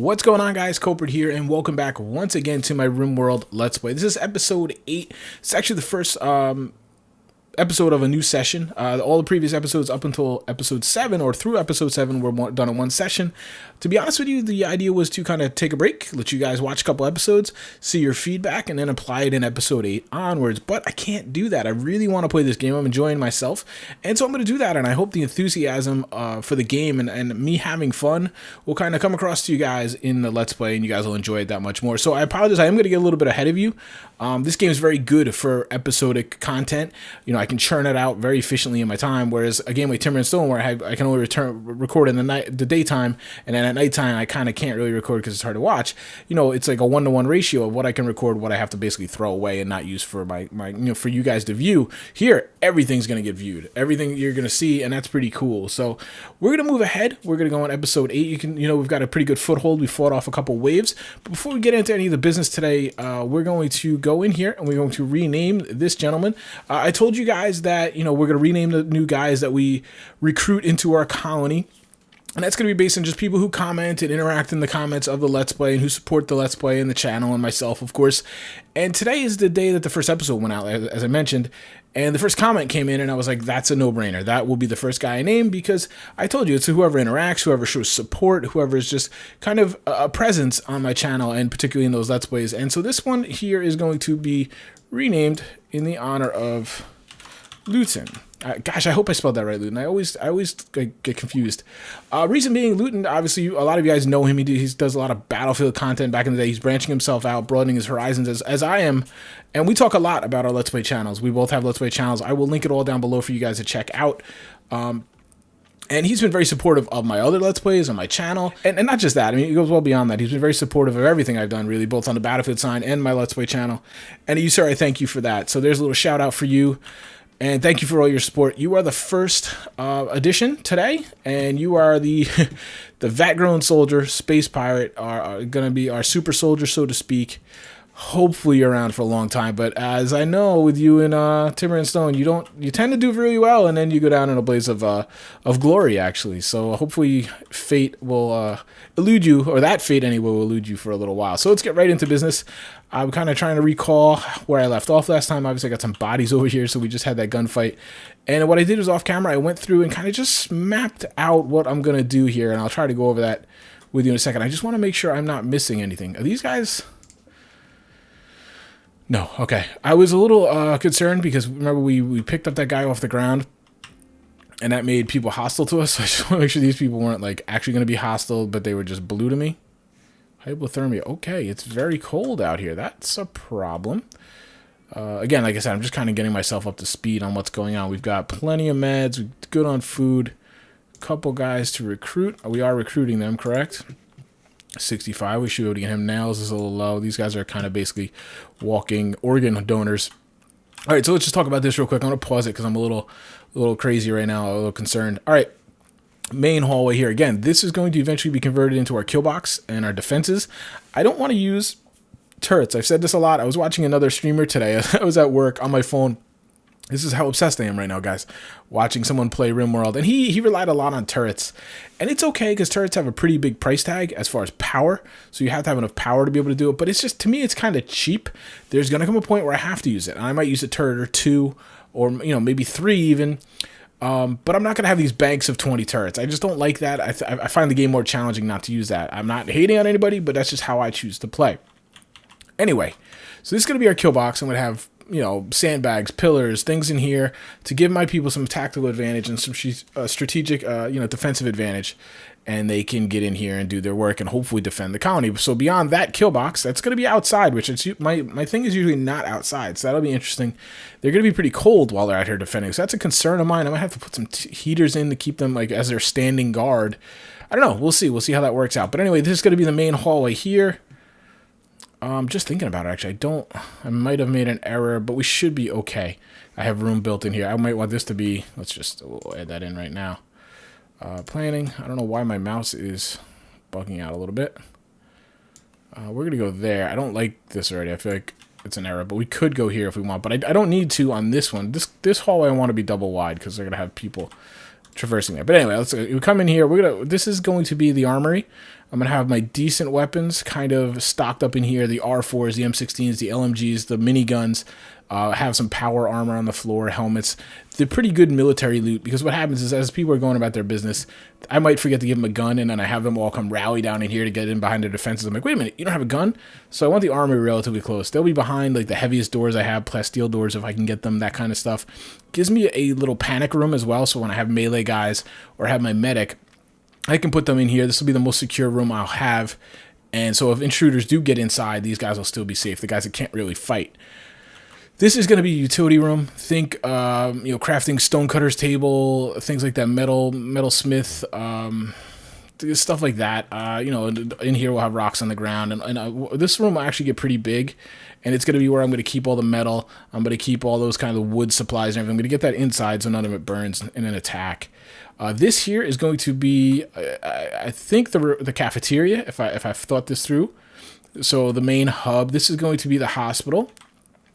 What's going on, guys? Kulprit here, and welcome back once again to my Rimworld Let's Play. This is episode 8. It's actually the first episode of a new session. All the previous episodes up until episode 7 or through episode 7 were done in one session. To be honest with you, the idea was to kind of take a break, let you guys watch a couple episodes, see your feedback, and then apply it in episode 8 onwards. But I can't do that. I really want to play this game. I'm enjoying myself, and so I'm going to do that, and I hope the enthusiasm for the game and me having fun will kind of come across to you guys in the Let's Play, and you guys will enjoy it that much more. So I apologize. I am going to get a little bit ahead of you. This game is very good for episodic content. You know, I can churn it out very efficiently in my time, whereas a game like Timber and Stone, where I can only record in the daytime, and then at nighttime I kind of can't really record because it's hard to watch. You know, it's like a 1-to-1 ratio of what I can record, what I have to basically throw away and not use for my for you guys to view. Here, everything's gonna get viewed, everything you're gonna see, and that's pretty cool. So we're gonna move ahead. We're gonna go on episode 8. We've got a pretty good foothold. We fought off a couple waves, but before we get into any of the business today, we're going to go in here and we're going to rename this gentleman. I told you guys that we're going to rename the new guys that we recruit into our colony, and that's going to be based on just people who comment and interact in the comments of the Let's Play and who support the Let's Play and the channel and myself, of course. And today is the day that the first episode went out, as I mentioned, and the first comment came in, and I was like, that's a no-brainer. That will be the first guy I name, because I told you, it's whoever interacts, whoever shows support, whoever is just kind of a presence on my channel, and particularly in those Let's Plays. And so this one here is going to be renamed in the honor of Luton. Gosh, I hope I spelled that right, Luton. I always get confused. Reason being, Luton, obviously, a lot of you guys know him. He does a lot of Battlefield content back in the day. He's branching himself out, broadening his horizons as I am. And we talk a lot about our Let's Play channels. We both have Let's Play channels. I will link it all down below for you guys to check out. And he's been very supportive of my other Let's Plays on my channel. And not just that. I mean, it goes well beyond that. He's been very supportive of everything I've done, really, both on the Battlefield side and my Let's Play channel. And you, sir, I thank you for that. So there's a little shout out for you. And thank you for all your support. You are the first addition today, and you are the the vat-grown soldier, space pirate, are going to be our super soldier, so to speak. Hopefully you're around for a long time, but as I know with you in Timber and Stone, you tend to do really well, and then you go down in a blaze of glory, actually. So hopefully fate will elude you, or that fate anyway will elude you for a little while. So let's get right into business. I'm kind of trying to recall where I left off last time. Obviously I got some bodies over here, so we just had that gunfight. And what I did was off camera, I went through and kind of just mapped out what I'm going to do here, and I'll try to go over that with you in a second. I just want to make sure I'm not missing anything. Are these guys... No, okay. I was a little concerned because, remember, we picked up that guy off the ground, and that made people hostile to us. So I just want to make sure these people weren't like actually going to be hostile, but they were just blue to me. Hypothermia. Okay, it's very cold out here. That's a problem. Again, like I said, I'm just kind of getting myself up to speed on what's going on. We've got plenty of meds. We're good on food. A couple guys to recruit. We are recruiting them, correct? 65. We should be able to get him. Nails is a little low. These guys are kind of basically walking organ donors. All right, so let's just talk about this real quick. I'm going to pause it because I'm a little crazy right now, a little concerned. All right, main hallway here. Again, this is going to eventually be converted into our kill box and our defenses. I don't want to use turrets. I've said this a lot. I was watching another streamer today. I was at work on my phone. This is how obsessed I am right now, guys, watching someone play Rimworld. And he relied a lot on turrets. And it's okay because turrets have a pretty big price tag as far as power. So you have to have enough power to be able to do it. But it's just, to me, it's kind of cheap. There's going to come a point where I have to use it. And I might use a turret or 2 or, maybe 3 even. But I'm not going to have these banks of 20 turrets. I just don't like that. I find the game more challenging not to use that. I'm not hating on anybody, but that's just how I choose to play. Anyway, so this is going to be our kill box. I'm going to have... sandbags, pillars, things in here to give my people some tactical advantage and some strategic, defensive advantage, and they can get in here and do their work and hopefully defend the colony. So beyond that kill box, that's going to be outside, which it's my thing is usually not outside, so that'll be interesting. They're going to be pretty cold while they're out here defending, so that's a concern of mine. I might have to put some heaters in to keep them like as their standing guard. I don't know. We'll see. We'll see how that works out. But anyway, this is going to be the main hallway here. Just thinking about it, actually, I might have made an error, but we should be okay. I have room built in here. I might want this to be, we'll add that in right now. Planning, I don't know why my mouse is bugging out a little bit. We're going to go there. I don't like this already. I feel like it's an error, but we could go here if we want, but I don't need to on this one. This hallway I want to be double wide because they're going to have people traversing there. But anyway, we come in here. This is going to be the armory. I'm going to have my decent weapons kind of stocked up in here. The R4s, the M16s, the LMGs, the miniguns. Have some power armor on the floor, helmets. They're pretty good military loot, because what happens is as people are going about their business, I might forget to give them a gun, and then I have them all come rally down in here to get in behind their defenses. I'm like, wait a minute, you don't have a gun? So I want the armor relatively close. They'll be behind like the heaviest doors I have, plasteel doors if I can get them, that kind of stuff. Gives me a little panic room as well, so when I have melee guys or have my medic, I can put them in here. This will be the most secure room I'll have. And so if intruders do get inside, these guys will still be safe, the guys that can't really fight. This is going to be a utility room. Think, crafting stonecutter's table, things like that, metalsmith, stuff like that. In here we'll have rocks on the ground. And this room will actually get pretty big. And it's going to be where I'm going to keep all the metal. I'm going to keep all those kind of wood supplies and everything. I'm going to get that inside so none of it burns in an attack. This here is going to be, I think, the cafeteria, if I've thought this through. So the main hub. This is going to be the hospital.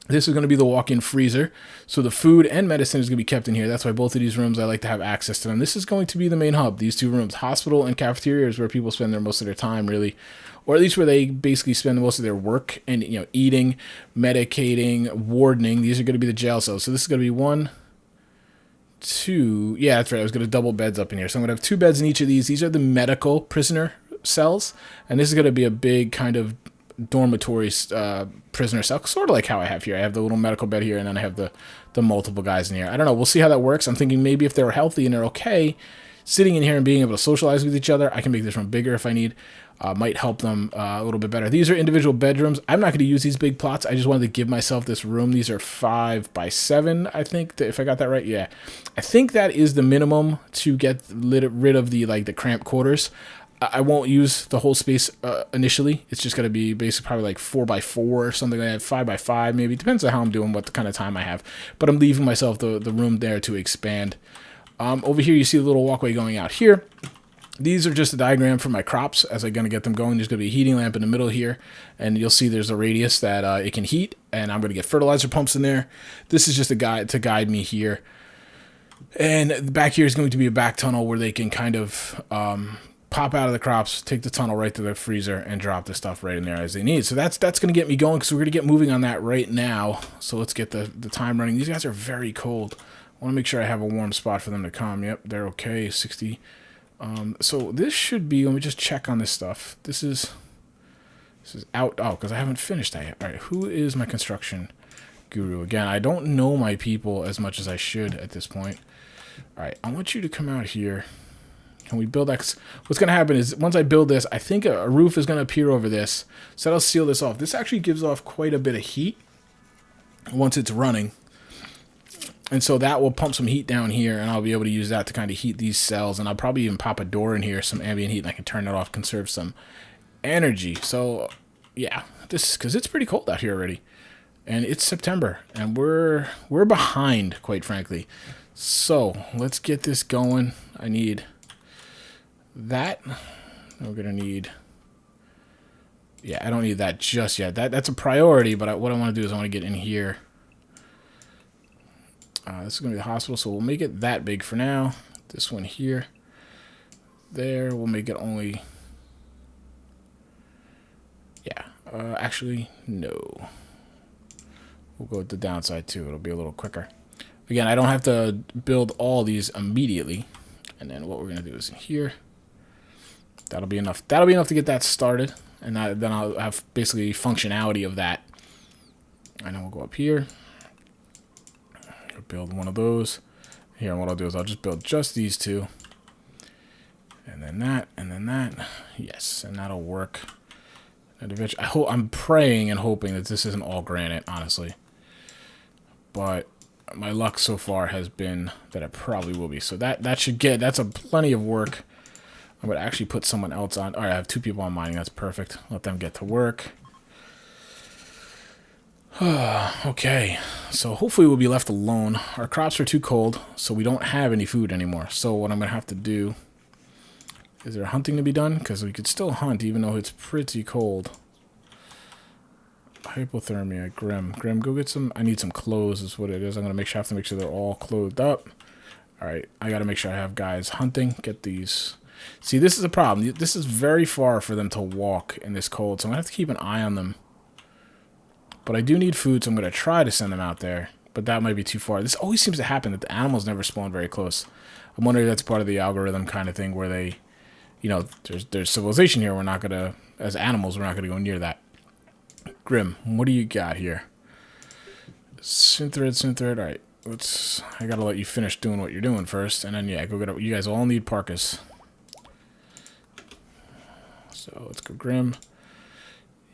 This is going to be the walk-in freezer. So the food and medicine is going to be kept in here. That's why both of these rooms, I like to have access to them. This is going to be the main hub. These two rooms, hospital and cafeteria, is where people spend most of their time, really. Or at least where they basically spend most of their work and, eating, medicating, wardening. These are going to be the jail cells. So this is going to be 1, 2. Yeah, that's right. I was going to double beds up in here. So I'm going to have 2 beds in each of these. These are the medical prisoner cells. And this is going to be a big kind of dormitory prisoner cell, sort of like how I have here. I have the little medical bed here, and then I have the multiple guys in here. I don't know. We'll see how that works. I'm thinking maybe if they're healthy and they're okay, sitting in here and being able to socialize with each other, I can make this room bigger if I need. Might help them a little bit better. These are individual bedrooms. I'm not going to use these big plots. I just wanted to give myself this room. These are 5 by 7, I think, if I got that right. Yeah. I think that is the minimum to get rid of the cramped quarters. I won't use the whole space initially. It's just going to be basically probably like 4 by 4 or something like that, 5 by 5 maybe. Depends on how I'm doing, what kind of time I have. But I'm leaving myself the room there to expand. Over here you see the little walkway going out here. These are just a diagram for my crops as I'm going to get them going. There's going to be a heating lamp in the middle here, and you'll see there's a radius that it can heat, and I'm going to get fertilizer pumps in there. This is just a guide to guide me here. And back here is going to be a back tunnel where they can kind of pop out of the crops, take the tunnel right to the freezer, and drop the stuff right in there as they need. So that's going to get me going, because we're going to get moving on that right now. So let's get the time running. These guys are very cold. I want to make sure I have a warm spot for them to come. Yep, they're okay. 60. So this should be, let me just check on this stuff. This is out. Oh, because I haven't finished that yet. All right, who is my construction guru? Again, I don't know my people as much as I should at this point. All right, I want you to come out here. Can we build that? What's going to happen is once I build this, I think a roof is going to appear over this. So that'll seal this off. This actually gives off quite a bit of heat once it's running. And so that will pump some heat down here, and I'll be able to use that to kind of heat these cells. And I'll probably even pop a door in here, some ambient heat, and I can turn it off, conserve some energy. So, yeah, because it's pretty cold out here already. And it's September, and we're behind, quite frankly. So, let's get this going. I need that. We're going to need... Yeah, I don't need that just yet. That's a priority, but what I want to do is I want to get in here. This is going to be the hospital, so we'll make it that big for now. This one here. There, we'll make it only... Yeah, actually, no. We'll go with the downside, too. It'll be a little quicker. Again, I don't have to build all these immediately. And then what we're going to do is in here. That'll be enough. That'll be enough to get that started. And then I'll have basically functionality of that. And then we'll go up here. Build one of those. Here, and what I'll do is I'll just build just these two. And then that, and then that. Yes, and that'll work. And eventually, I'm praying and hoping that this isn't all granite, honestly. But my luck so far has been that it probably will be. So that should get, that's plenty of work. I'm going to actually put someone else on. All right, I have 2 people on mining. That's perfect. Let them get to work. Okay, so hopefully we'll be left alone. Our crops are too cold, so we don't have any food anymore. So what I'm going to have to do... Is there hunting to be done? Because we could still hunt even though it's pretty cold. Hypothermia, Grim. Grim, go get some... I need some clothes is what it is. I'm going to have to make sure they're all clothed up. Alright, I got to make sure I have guys hunting. Get these... See, this is a problem. This is very far for them to walk in this cold, so I'm going to have to keep an eye on them. But I do need food, so I'm going to try to send them out there. But that might be too far. This always seems to happen, that the animals never spawn very close. I'm wondering if that's part of the algorithm kind of thing where they, you know, there's civilization here. We're not going to, as animals, we're not going to go near that. Grim, what do you got here? Synthread. All right, I got to let you finish doing what you're doing first. And then, yeah, go get it. You guys all need parkas. So let's go Grim.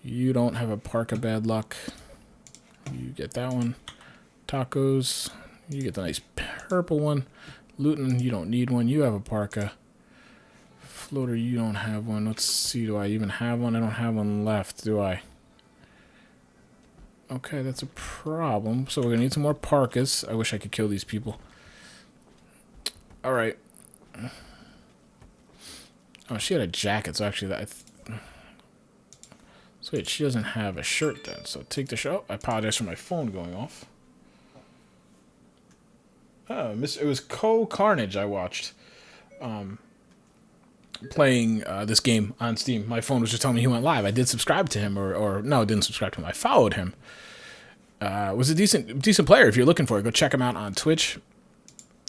You don't have a parka, bad luck. You get that one. Tacos. You get the nice purple one. Luton, you don't need one. You have a parka. Floater, you don't have one. Let's see, do I even have one? I don't have one left, do I? Okay, that's a problem. So we're going to need some more parkas. I wish I could kill these people. Alright. Oh, she had a jacket, so actually that... So wait, she doesn't have a shirt then. So take the shirt. I apologize for my phone going off. Oh, it was Carnage I watched. Playing this game on Steam. My phone was just telling me he went live. I did subscribe to him, or no, I didn't subscribe to him. I followed him. Was a decent player. If you're looking for it, go check him out on Twitch.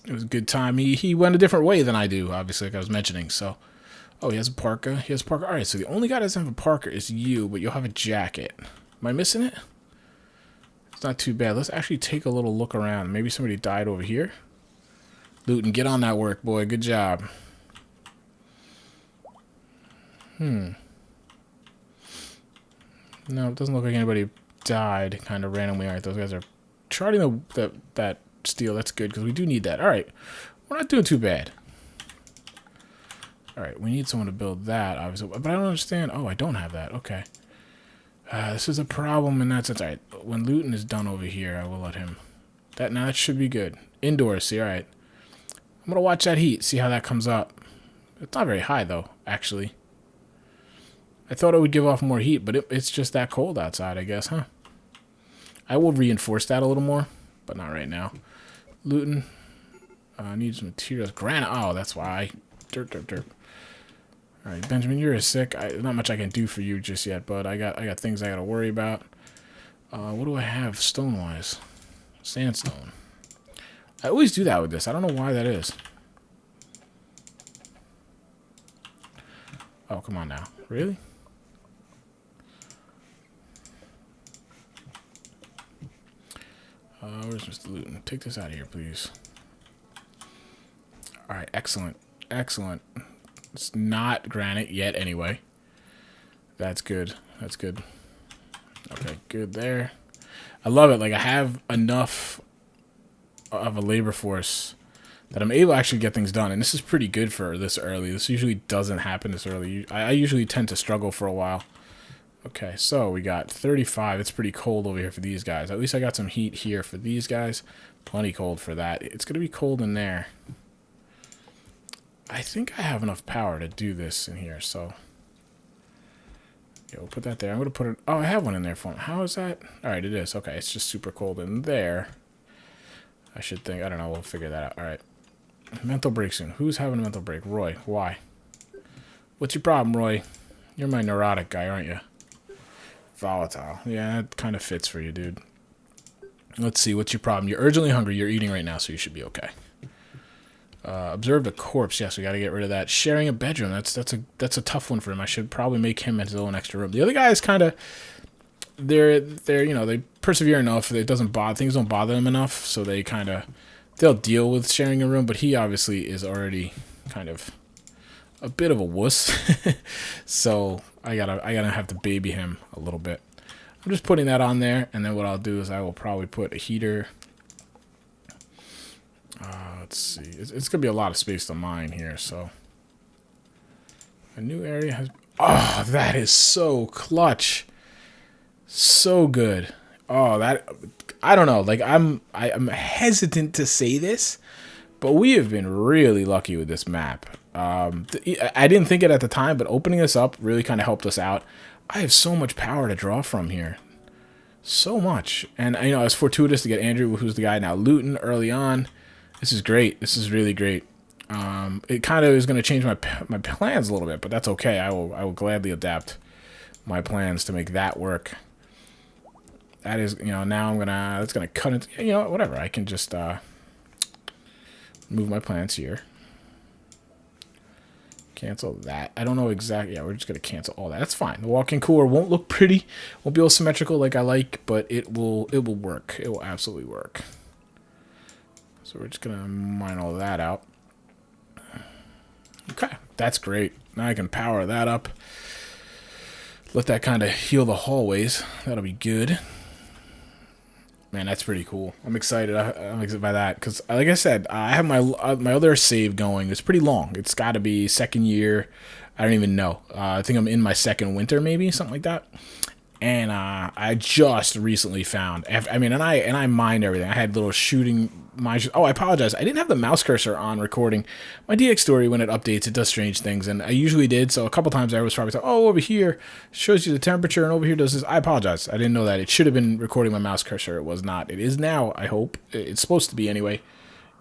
It was a good time. He went a different way than I do, obviously, like I was mentioning. So, oh, he has a parka. He has a parka. All right, so the only guy that doesn't have a parka is you, but you'll have a jacket. Am I missing it? It's not too bad. Let's actually take a little look around. Maybe somebody died over here. Luton, get on that work, boy. Good job. No, it doesn't look like anybody died kind of randomly. All right, those guys are charting that steel. That's good because we do need that. All right, we're not doing too bad. All right, we need someone to build that, obviously. But I don't understand. Oh, I don't have that. Okay. This is a problem in that sense. All right, when Luton is done over here, I will let him. Now that should be good. Indoors, see, all right. I'm going to watch that heat, see how that comes up. It's not very high, though, actually. I thought it would give off more heat, but it's just that cold outside, I guess, huh? I will reinforce that a little more, but not right now. Luton. Needs materials. Granite. Oh, that's why. Dirt. All right, Benjamin, you're sick. Not much I can do for you just yet, but I got things I got to worry about. What do I have stone-wise? Sandstone. I always do that with this. I don't know why that is. Oh, come on now. Really? Where's Mr. Luton? Take this out of here, please. All right, excellent. It's not granite yet, anyway. That's good. Okay, good there. I love it. Like, I have enough of a labor force that I'm able to actually get things done. And this is pretty good for this early. This usually doesn't happen this early. I usually tend to struggle for a while. Okay, so we got 35. It's pretty cold over here for these guys. At least I got some heat here for these guys. Plenty cold for that. It's going to be cold in there. I think I have enough power to do this in here, so... Yeah, we'll put that there. I'm going to put it... Oh, I have one in there for him. How is that? Alright, it is. Okay, it's just super cold in there. I should think... I don't know. We'll figure that out. Alright. Mental break soon. Who's having a mental break? Roy. Why? What's your problem, Roy? You're my neurotic guy, aren't you? Volatile. Yeah, that kind of fits for you, dude. Let's see. What's your problem? You're urgently hungry. You're eating right now, so you should be okay. Observed a corpse. Yes, we got to get rid of that. Sharing a bedroom. That's a tough one for him. I should probably make him his own extra room. The other guys kind of they're you know, they persevere enough. It doesn't bother things don't bother them enough, so they'll deal with sharing a room. But he obviously is already kind of a bit of a wuss, so I gotta have to baby him a little bit. I'm just putting that on there, and then what I'll do is I will probably put a heater. Let's see. It's going to be a lot of space to mine here, so. A new area has... Oh, that is so clutch. So good. Oh, that... I don't know. Like, I'm hesitant to say this, but we have been really lucky with this map. I didn't think it at the time, but opening this up really kind of helped us out. I have so much power to draw from here. So much. And, you know, it's fortuitous to get Andrew, who's the guy now. Luton early on. This is great. This is really great. It kind of is going to change my plans a little bit, but that's okay. I will gladly adapt my plans to make that work. That is, now that's gonna cut into, whatever. I can just move my plans here. Cancel that. I don't know exactly. Yeah, we're just gonna cancel all that. That's fine. The walk-in cooler won't look pretty, won't be all symmetrical like I like, but it will work. It will absolutely work. So we're just gonna mine all that out. Okay, that's great. Now I can power that up. Let that kind of heal the hallways. That'll be good. Man, that's pretty cool. I'm excited. I'm excited by that because, like I said, I have my other save going. It's pretty long. It's got to be second year. I don't even know. I think I'm in my second winter, maybe something like that. And I just recently found. I mean, and I mined everything. I had little shooting. Oh, I apologize. I didn't have the mouse cursor on recording. My DX story, when it updates, it does strange things, and I usually did. So a couple times I was probably like, "Oh, over here shows you the temperature, and over here does this." I apologize. I didn't know that. It should have been recording my mouse cursor. It was not. It is now. I hope it's supposed to be anyway.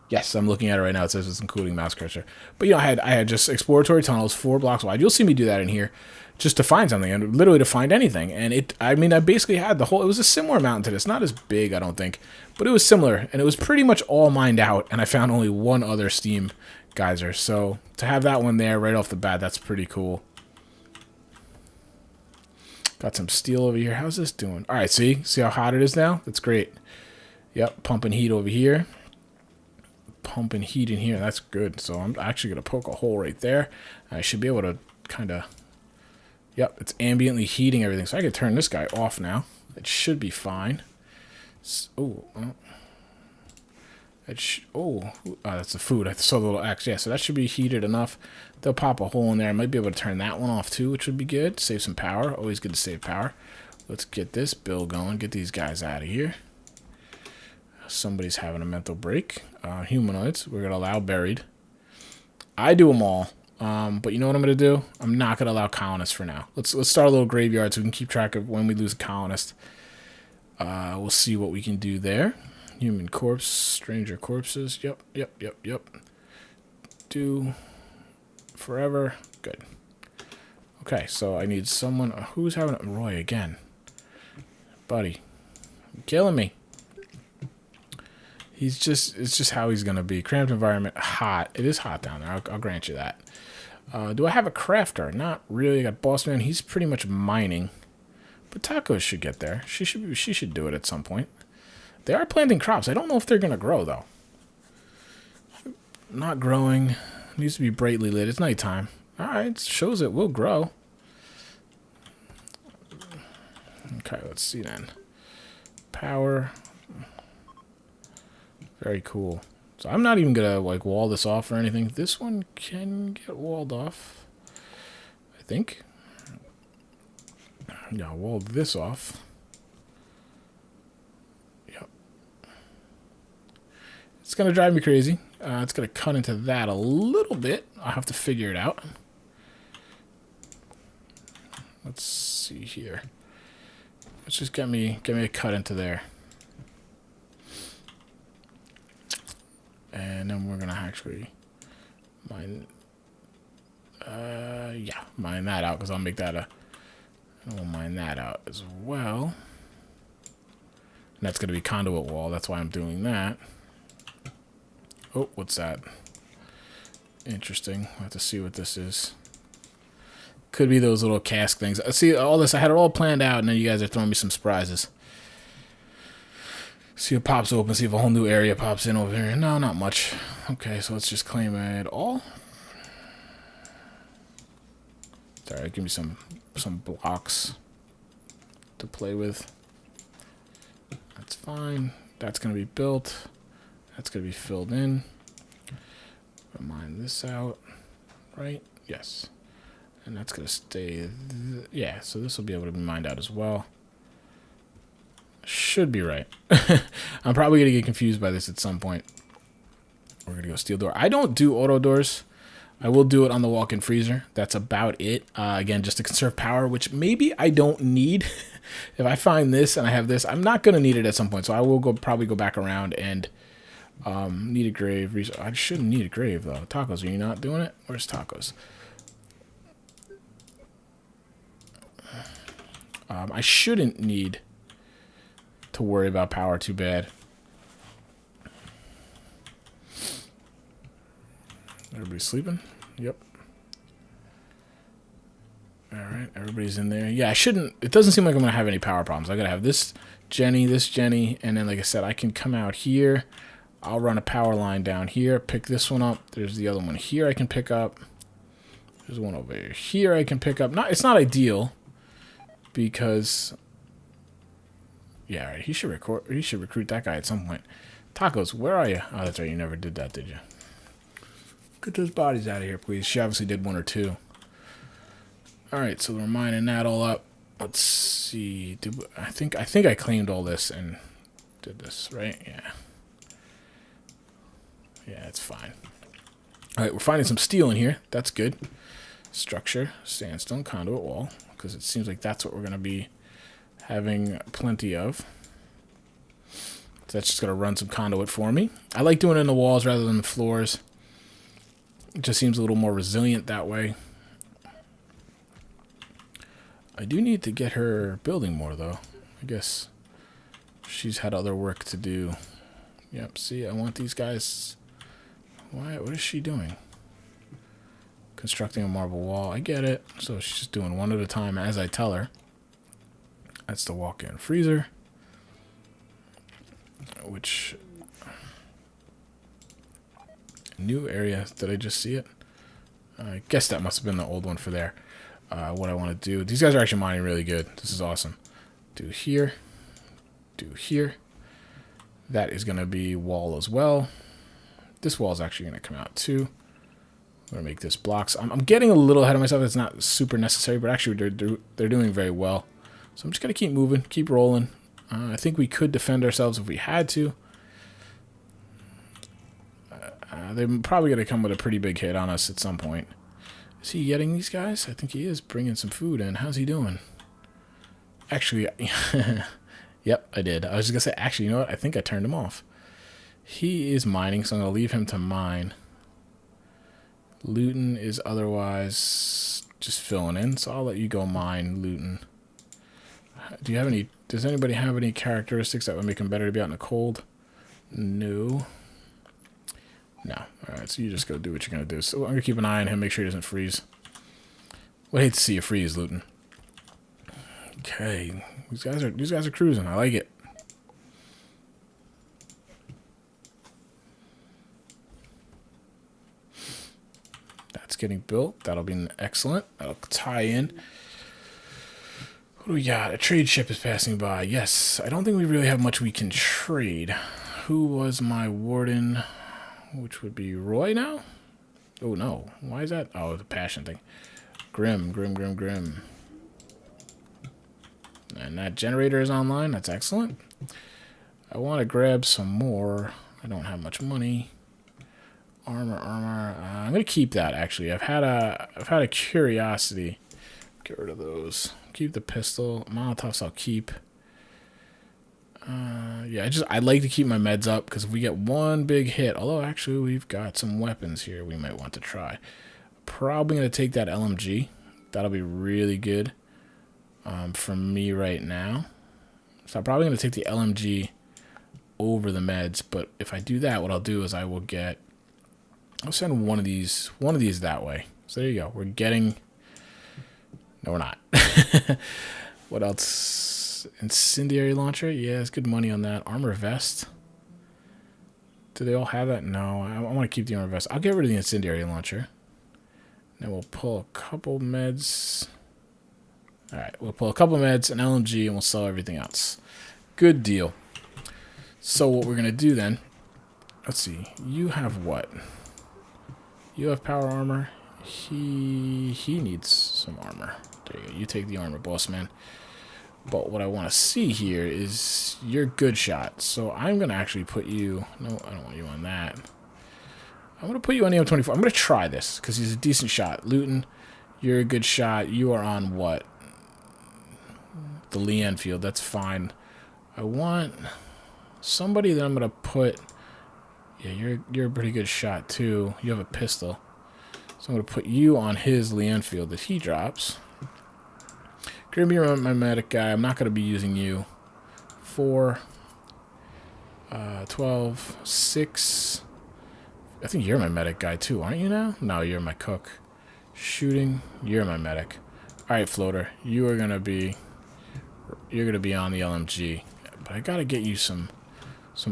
Yes, I'm looking at it right now. It says it's including mouse cursor. But I had just exploratory tunnels 4 blocks wide. You'll see me do that in here, just to find something, and literally to find anything. And I basically had the whole. It was a similar mountain to this, not as big, I don't think, but it was similar, and it was pretty much all mined out. And I found only one other steam geyser. So to have that one there right off the bat, that's pretty cool. Got some steel over here. How's this doing? All right, see how hot it is now? That's great. Yep, pumping heat over here. Pumping heat in here. That's good. So I'm actually going to poke a hole right there. I should be able to kind of... Yep, it's ambiently heating everything. So I can turn this guy off now. It should be fine. That's the food. I saw the little X. Yeah, so that should be heated enough. They'll pop a hole in there. I might be able to turn that one off too, which would be good. Save some power. Always good to save power. Let's get this build going. Get these guys out of here. Somebody's having a mental break. Humanoids, we're going to allow buried. I do them all. But you know what I'm going to do? I'm not going to allow colonists for now. Let's start a little graveyard so we can keep track of when we lose a colonist. We'll see what we can do there. Human corpse, stranger corpses. Yep. Do forever. Good. Okay, so I need someone. Who's having a Roy again? Buddy. You're killing me. It's just how he's going to be. Cramped environment, hot. It is hot down there. I'll grant you that. Do I have a crafter? Not really. I got Boss Man. He's pretty much mining. But Tacos should get there. She should do it at some point. They are planting crops. I don't know if they're going to grow, though. Not growing. Needs to be brightly lit. It's nighttime. All right. Shows it will grow. Okay, let's see then. Power. Very cool. So I'm not even gonna wall this off or anything. This one can get walled off, I think. Yeah, I'll wall this off. Yep. It's gonna drive me crazy. It's gonna cut into that a little bit. I'll have to figure it out. Let's see here. Let's just get me a cut into there. And then we're going to actually mine that out, because I'll make that we'll mine that out as well. And that's going to be conduit wall. That's why I'm doing that. Oh, what's that? Interesting. We'll have to see what this is. Could be those little cask things. See, all this, I had it all planned out, and then you guys are throwing me some surprises. See what pops open, see if a whole new area pops in over here. No, not much. Okay, so let's just claim it all. Alright, give me some blocks to play with. That's fine. That's going to be built. That's going to be filled in. Mine this out. Right? Yes. And that's going to stay... yeah, so this will be able to be mined out as well. Should be right. I'm probably going to get confused by this at some point. We're going to go steel door. I don't do auto doors. I will do it on the walk-in freezer. That's about it. Again, just to conserve power, which maybe I don't need. If I find this and I have this, I'm not going to need it at some point. So I will probably go back around and Need a grave. I shouldn't need a grave, though. Tacos, are you not doing it? Where's tacos? I shouldn't need to worry about power too bad. Everybody sleeping? Yep. Alright, everybody's in there. Yeah, I shouldn't... It doesn't seem like I'm going to have any power problems. I got to have this Jenny, and then, like I said, I can come out here. I'll run a power line down here, pick this one up. There's the other one here I can pick up. There's one over here I can pick up. It's not ideal, because... Yeah, all right, he should recruit that guy at some point. Tacos, where are you? Oh, that's right, you never did that, did you? Get those bodies out of here, please. She obviously did 1 or 2. Alright, so we're mining that all up. Let's see. I think I claimed all this and did this, right? Yeah. Yeah, it's fine. Alright, we're finding some steel in here. That's good. Structure, sandstone, conduit wall, because it seems like that's what we're going to be having plenty of. So that's just going to run some conduit for me. I like doing it in the walls rather than the floors. It just seems a little more resilient that way. I do need to get her building more, though. I guess she's had other work to do. Yep, see, I want these guys... What is she doing? Constructing a marble wall. I get it. So she's just doing one at a time as I tell her. That's the walk-in freezer. Which... New area. Did I just see it? I guess that must have been the old one for there. What I want to do. These guys are actually mining really good. This is awesome. Do here. Do here. That is going to be wall as well. This wall is actually going to come out too. I'm going to make this blocks. I'm getting a little ahead of myself. It's not super necessary, but actually they're doing very well. So I'm just going to keep moving, keep rolling. I think we could defend ourselves if we had to. They're probably going to come with a pretty big hit on us at some point. Is he getting these guys? I think he is bringing some food in. How's he doing? Actually, yep, I did. I was just going to say, actually, you know what? I think I turned him off. He is mining, so I'm going to leave him to mine. Luton is otherwise just filling in, so I'll let you go mine, Luton. Do you have any... Does anybody have any characteristics that would make him better to be out in the cold? No. No. Alright, so you just go do what you're going to do. So I'm going to keep an eye on him, make sure he doesn't freeze. Would hate to see you freeze, Luton. Okay. These guys are cruising. I like it. That's getting built. That'll be excellent. That'll tie in. What do we got? A trade ship is passing by. Yes. I don't think we really have much we can trade. Who was my warden? Which would be Roy now? Oh, no. Why is that? Oh, the passion thing. Grim. And that generator is online. That's excellent. I want to grab some more. I don't have much money. Armor. I'm going to keep that, actually. I've had a curiosity. Get rid of those. Keep the pistol. Molotovs I'll keep. Yeah, I like to keep my meds up, because if we get one big hit, although actually we've got some weapons here we might want to try. Probably going to take that LMG. That'll be really good for me right now. So I'm probably going to take the LMG over the meds, but if I do that, what I'll do is I'll send one of these that way. So there you go. We're getting... No, we're not. What else? Incendiary launcher? Yeah, it's good money on that. Armor vest? Do they all have that? No, I want to keep the armor vest. I'll get rid of the incendiary launcher. Then we'll pull a couple meds. Alright, we'll pull a couple meds, an LMG, and we'll sell everything else. Good deal. So what we're going to do then... Let's see. You have what? You have power armor. He needs some armor. There you go. You take the armor, boss man. But what I want to see here is your good shot. So I'm going to actually put you... No, I don't want you on that. I'm going to put you on the M24. I'm going to try this because he's a decent shot. Luton, you're a good shot. You are on what? The Lee Enfield. That's fine. I want somebody that I'm going to put Yeah, you're a pretty good shot too. You have a pistol. So I'm going to put you on his Leanne field that he drops. Going to be my medic guy. I'm not going to be using you. 4, 12, 6. I think you're my medic guy too, aren't you now? No, you're my cook. Shooting, you're my medic. Alright, Floater, you're gonna be on the LMG. But I gotta get you some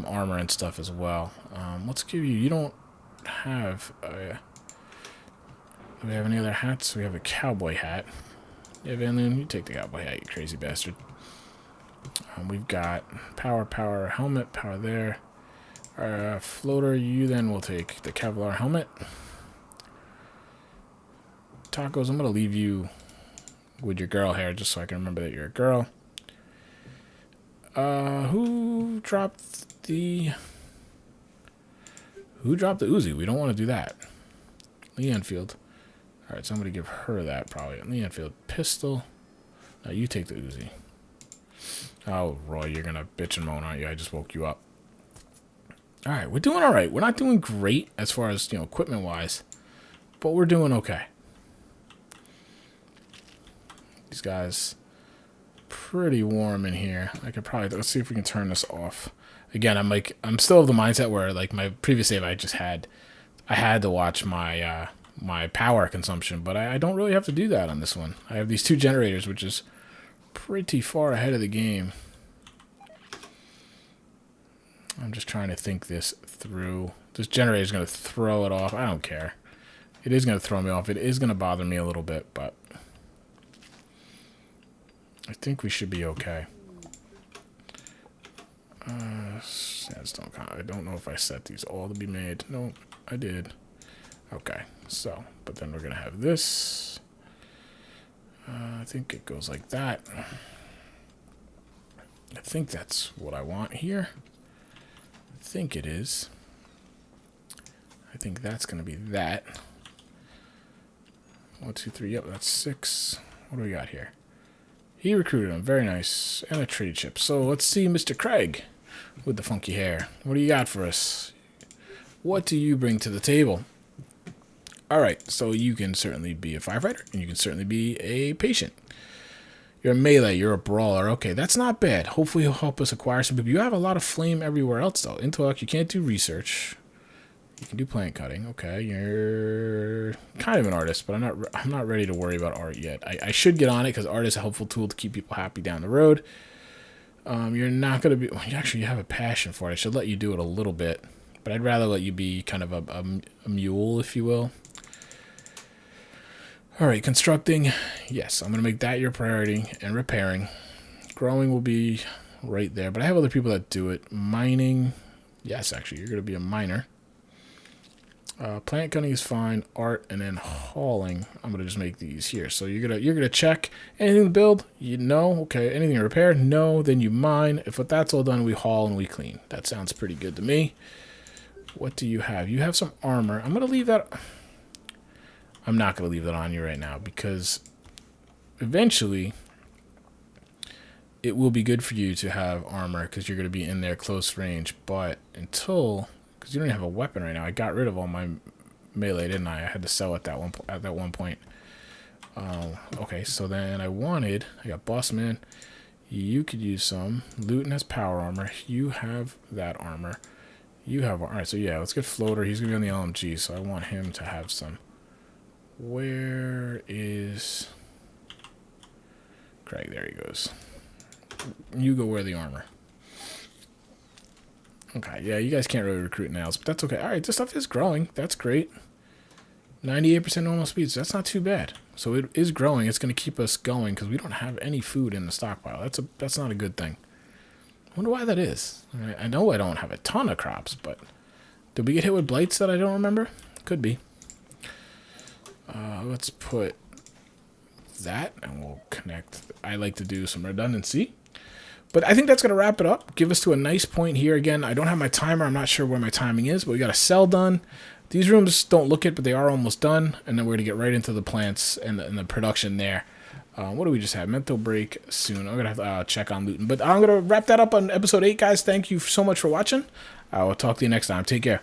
armor and stuff as well. Let's give you don't have do we have any other hats? We have a cowboy hat. Yeah, Van Loon, you take the cowboy hat, you crazy bastard. We've got power, helmet, power there. Floater, you then will take the Kevlar helmet. Tacos, I'm going to leave you with your girl hair just so I can remember that you're a girl. Who dropped the Uzi? We don't want to do that. Lee Enfield. Alright, so I'm going to give her that probably. Lee Enfield pistol. Now you take the Uzi. Oh, Roy, you're going to bitch and moan, aren't you? I just woke you up. Alright, we're doing alright. We're not doing great as far as, equipment-wise. But we're doing okay. These guys pretty warm in here. I could probably... Let's see if we can turn this off. Again, I'm still of the mindset where, like, my previous save I had to watch my my power consumption, but I don't really have to do that on this one. I have these 2 generators, which is pretty far ahead of the game. I'm just trying to think this through. This generator is going to throw it off. I don't care. It is going to throw me off. It is going to bother me a little bit, but I think we should be okay. Sandstone. I don't know if I set these all to be made. No, I did. Okay, so, but then we're going to have this. I think it goes like that. I think that's what I want here. I think it is. I think that's going to be that. 1, 2, 3. Yep, that's 6. What do we got here? He recruited him. Very nice. And a trade chip. So let's see Mr. Craig with the funky hair. What do you got for us? What do you bring to the table? Alright, so you can certainly be a firefighter, and you can certainly be a patient. You're a melee, you're a brawler. Okay, that's not bad. Hopefully he'll help us acquire some people. You have a lot of flame everywhere else, though. Intellect, you can't do research. You can do plant cutting. Okay, you're kind of an artist, but I'm not ready to worry about art yet. I should get on it, because art is a helpful tool to keep people happy down the road. You're not going to be... Well, you have a passion for it. I should let you do it a little bit, but I'd rather let you be kind of a mule, if you will. Alright, constructing. Yes, I'm going to make that your priority. And repairing. Growing will be right there. But I have other people that do it. Mining. Yes, actually, you're going to be a miner. Plant cutting is fine. Art and then hauling. I'm going to just make these here. So you're gonna check anything to build. You know. Okay. Anything to repair? No. Then you mine. If that's all done, we haul and we clean. That sounds pretty good to me. What do you have? You have some armor. I'm going to leave that... I'm not going to leave that on you right now because eventually it will be good for you to have armor because you're going to be in there close range. But because you don't have a weapon right now, I got rid of all my melee, didn't I? I had to sell it at that one point. Okay, so then I got Boss Man. You could use some. Luton has power armor. You have that armor. You have... Alright, so yeah, let's get Floater. He's going to be on the LMG, so I want him to have some... Where is Craig? There he goes. You go wear the armor. Okay, yeah, you guys can't really recruit nails, but that's okay. Alright, this stuff is growing. That's great. 98% normal speeds. That's not too bad. So it is growing. It's going to keep us going because we don't have any food in the stockpile. That's not a good thing. I wonder why that is. I know I don't have a ton of crops, but did we get hit with blights that I don't remember? Could be. Let's put that and we'll connect. I like to do some redundancy. But I think that's going to wrap it up. Give us to a nice point here. Again, I don't have my timer. I'm not sure where my timing is, but we got a cell done. These rooms don't look it, but they are almost done. And then we're going to get right into the plants and the production there. What do we just have? Mental break soon. I'm going to have to check on Luton. But I'm going to wrap that up on episode 8, guys. Thank you so much for watching. I will talk to you next time. Take care.